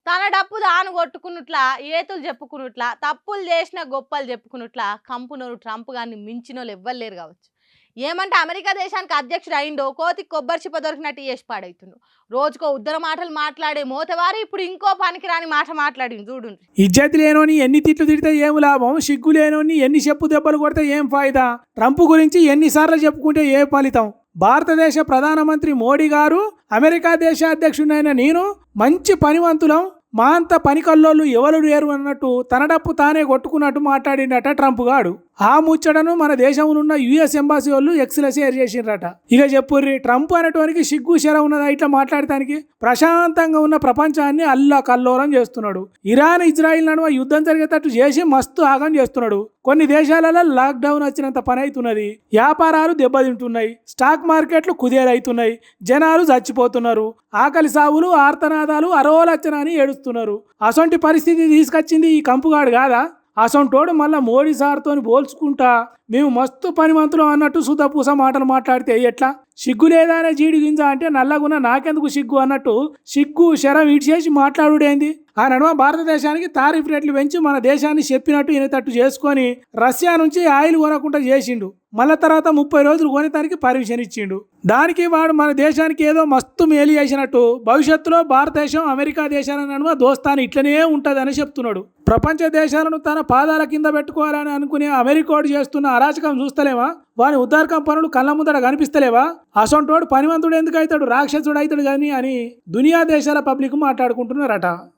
తన డప్పు తాను కొట్టుకున్నట్లా ఏతులు చెప్పుకున్నట్లా తప్పులు చేసిన గొప్పలు చెప్పుకున్నట్లా కంపునోరు ట్రంప్ గారిని మించినోళ్ళు ఎవ్వరు కావచ్చు. ఏమంటే అమెరికా దేశానికి అధ్యక్షుడు అయిండో కోతికి కొబ్బరి చిప్ప దొరికినట్టు చేసి పాడవుతుండు. రోజుకో ఉద్దర మాటలు మాట్లాడే మోతవారు ఇప్పుడు ఇంకో పనికిరాని మాట మాట్లాడింది చూడండి. ఇజ్జతి లేనోని ఎన్ని తిట్లు తిడితే ఏం లాభం, సిగ్గు లేనోని ఎన్ని చెప్పు దెబ్బలు కొడితే ఏం ఫాయిదా, ట్రంప్ గురించి ఎన్నిసార్లు చెప్పుకుంటే ఏ ఫలితం. భారతదేశ ప్రధానమంత్రి మోడీ గారు అమెరికా దేశ అధ్యక్షుడైన నేను మంచి పనివంతులం, మా అంత పని కల్లోళ్ళు ఎవరు లేరు అన్నట్టు తన డప్పు తానే కొట్టుకున్నట్టు మాట్లాడిండట ట్రంప్ గాడు. ఆ ముచ్చటను మన దేశంలో ఉన్న యుఎస్ ఎంబాసీ వాళ్ళు ఎక్స్లో షేర్ చేసిండ్రట. ఇక చెప్పుర్రి, ట్రంప్ అనేటోనికి సిగ్గు శర ఉన్నదా ఇట్లా మాట్లాడటానికి? ప్రశాంతంగా ఉన్న ప్రపంచాన్ని అల్లా కల్లోలం చేస్తున్నాడు. ఇరాన్ ఇజ్రాయిల్ నడుమ యుద్ధం జరిగేటట్టు చేసి మస్తు ఆగం చేస్తున్నాడు. కొన్ని దేశాలలో లాక్డౌన్ వచ్చినంత పని అవుతున్నది, వ్యాపారాలు దెబ్బతింటున్నాయి, స్టాక్ మార్కెట్లు కుదేలవుతున్నాయి, జనాలు చచ్చిపోతున్నారు, ఆకలి సావులు ఆర్తనాదాలు అరోలచ్చనని ఏడుస్తున్నారు. అసొంటి పరిస్థితి తీసుకొచ్చింది ఈ కంపుగాడు కాదా? అసొంటోడు మళ్ళీ మోడీ సార్తో పోల్చుకుంటా మేము మస్తు పనిమంతులు అన్నట్టు సుధపూస మాటలు మాట్లాడితే ఎట్లా? సిగ్గు లేదానే జీడి గింజ అంటే నల్లగున్న నాకెందుకు సిగ్గు అన్నట్టు సిగ్గు శరం ఇడిచేసి మాట్లాడుడేంది? ఆ నడుమ భారతదేశానికి తారీఫ్ రేట్లు పెంచి మన దేశాన్ని చెప్పినట్టు వినేటట్టు చేసుకొని రష్యా నుంచి ఆయిల్ కొనకుండా చేసిండు. మళ్ళా తర్వాత 30 రోజులు కొనేదానికి పర్మిషన్ ఇచ్చిండు. దానికి వాడు మన దేశానికి ఏదో మస్తు మేలు చేసినట్టు భవిష్యత్తులో భారతదేశం అమెరికా దేశాల నడుమ దోస్తాను ఇట్లనే ఉంటుందని చెప్తున్నాడు. ప్రపంచ దేశాలను తన పాదాల కింద పెట్టుకోవాలని అనుకునే అమెరికాడు చేస్తున్న అరాచకం చూస్తలేవా? వాని ఉద్దారకం పనులు కళ్ళ ముందట కనిపిస్తలేవా? అసొంటోడు పనివంతుడు ఎందుకు అవుతాడు, రాక్షసుడు అవుతాడు కానీ అని దునియా దేశాల పబ్లిక్ మాట్లాడుకుంటున్నారట.